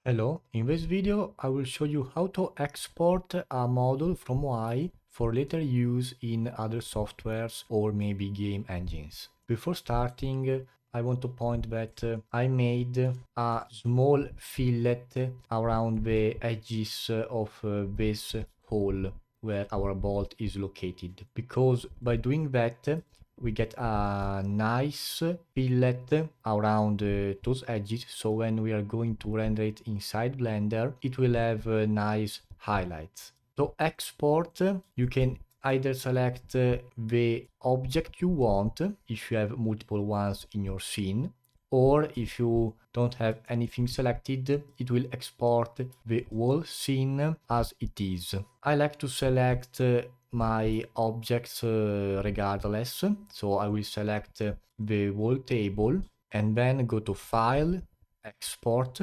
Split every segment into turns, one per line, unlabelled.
Hello, in this video I will show you how to export a model from MoI for later use in other softwares or maybe game engines. Before starting, I want to point that I made a small fillet around the edges of this hole where our bolt is located, because by doing that we get a nice fillet around those edges, so when we are going to render it inside Blender it will have nice highlights. To export, you can either select the object you want if you have multiple ones in your scene, or if you don't have anything selected, it will export the whole scene as it is. I like to select my objects regardless, so I will select the whole table and then go to File, Export.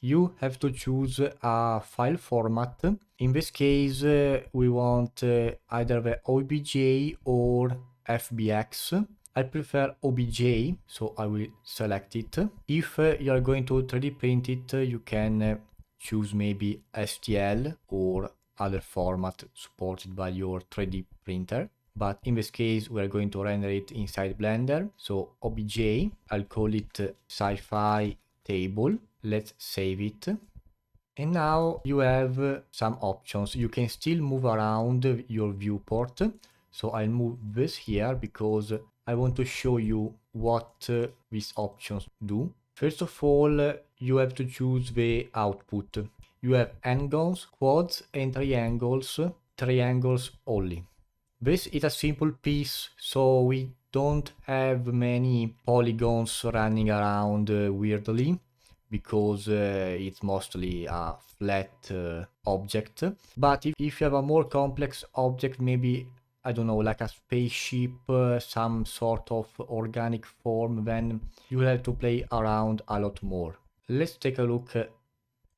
You have to choose a file format. In this case, we want either the OBJ or FBX. I prefer OBJ, so I will select it. If you are going to 3D print it, you can choose maybe STL or other format supported by your 3D printer. But in this case, we're going to render it inside Blender. So OBJ, I'll call it sci-fi table. Let's save it. And now you have some options. You can still move around your viewport. So I'll move this here because I want to show you what these options do. First of all, you have to choose the output. You have n-gons, quads and triangles only. This is a simple piece, so we don't have many polygons running around weirdly, because it's mostly a flat object. But if you have a more complex object, maybe, I don't know, like a spaceship, some sort of organic form, then you will have to play around a lot more. Let's take a look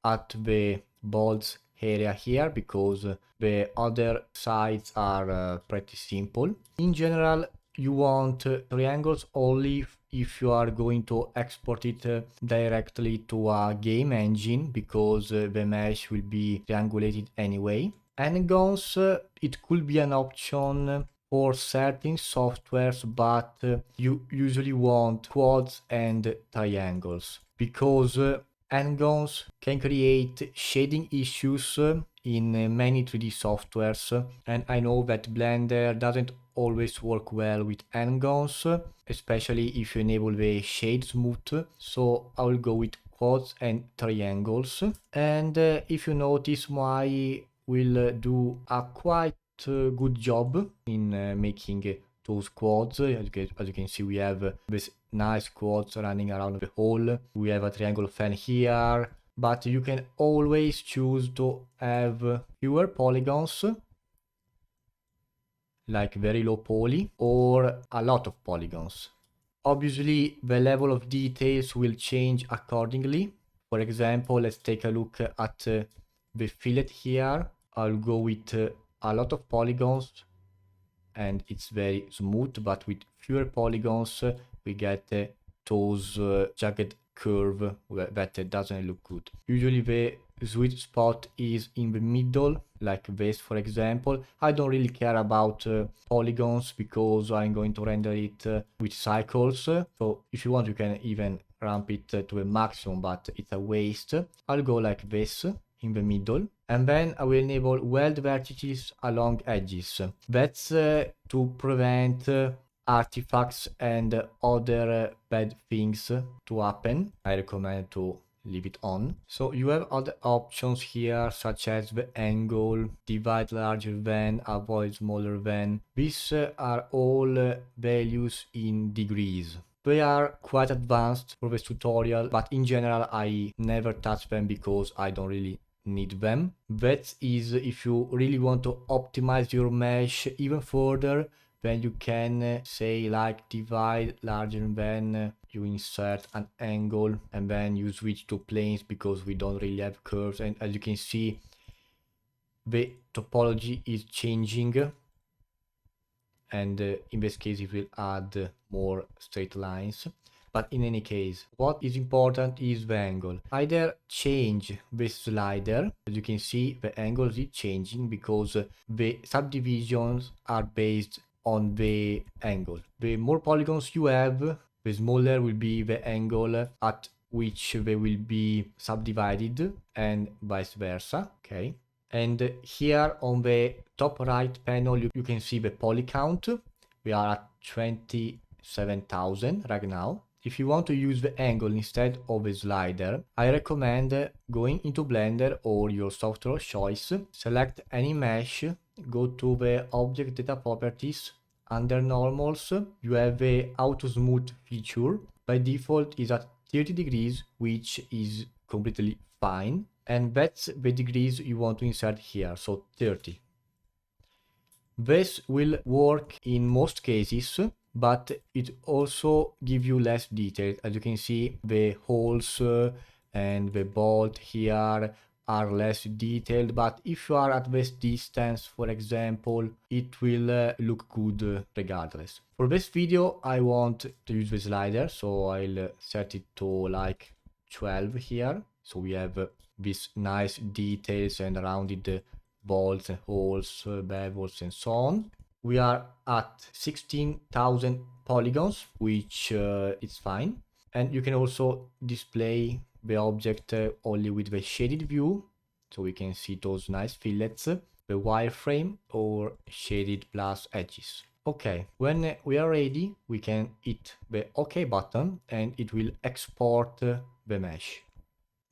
at the bolts area here, because the other sides are pretty simple. In general, you want triangles only if you are going to export it directly to a game engine, because the mesh will be triangulated anyway. N-gons, it could be an option for certain softwares, but you usually want quads and triangles, because N-gons can create shading issues in many 3D softwares, and I know that Blender doesn't always work well with N-gons, especially if you enable the shade smooth, so I will go with quads and triangles. And if you notice, I will do a quite good job in making those quads. As you can see, we have this nice quads running around the hole. We have a triangle fan here, but you can always choose to have fewer polygons, like very low poly, or a lot of polygons. Obviously, the level of details will change accordingly. For example, let's take a look at the fillet here. I'll go with a lot of polygons, and it's very smooth, but with fewer polygons we get those jagged curve that doesn't look good. Usually the sweet spot is in the middle, like this for example. I don't really care about polygons because I'm going to render it with cycles, so if you want you can even ramp it to a maximum, but it's a waste. I'll go like this in the middle, and then I will enable weld vertices along edges. That's to prevent artifacts and other bad things to happen. I recommend to leave it on. So you have other options here, such as the angle, divide larger than, avoid smaller than. These are all values in degrees. They are quite advanced for this tutorial, but in general I never touch them because I don't really need them. That is if you really want to optimize your mesh even further, then you can say like divide larger than, you insert an angle and then you switch to planes because we don't really have curves, and as you can see the topology is changing, and in this case it will add more straight lines. But in any case, what is important is the angle. Either change the slider, as you can see the angle is changing because the subdivisions are based on the angle. The more polygons you have, the smaller will be the angle at which they will be subdivided, and vice versa. Okay. And here on the top right panel, you can see the poly count. We are at 27,000 right now. If you want to use the angle instead of a slider, I recommend going into Blender or your software of choice, select any mesh, go to the object data properties. Under normals, you have the auto smooth feature. By default is at 30 degrees, which is completely fine. And that's the degrees you want to insert here, so 30. This will work in most cases, but it also gives you less detail. As you can see, the holes and the bolt here are less detailed, but if you are at this distance, for example, it will look good regardless. For this video, I want to use the slider, so I'll set it to like 12 here. So we have these nice details and rounded bolts and holes, bevels and so on. We are at 16,000 polygons, which is fine. And you can also display the object only with the shaded view, so we can see those nice fillets, the wireframe or shaded plus edges. Okay, when we are ready, we can hit the OK button and it will export the mesh.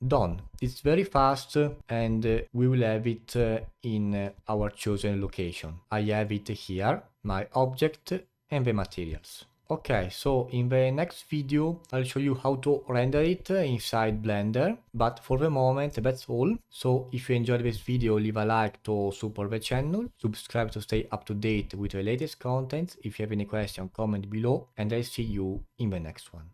Done. It's very fast and we will have it in our chosen location. I have it here, my object and the materials. Okay, so in the next video I'll show you how to render it inside Blender, but for the moment that's all. So if you enjoyed this video, leave a like to support the channel, subscribe to stay up to date with the latest content. If you have any question, comment below and I'll see you in the next one.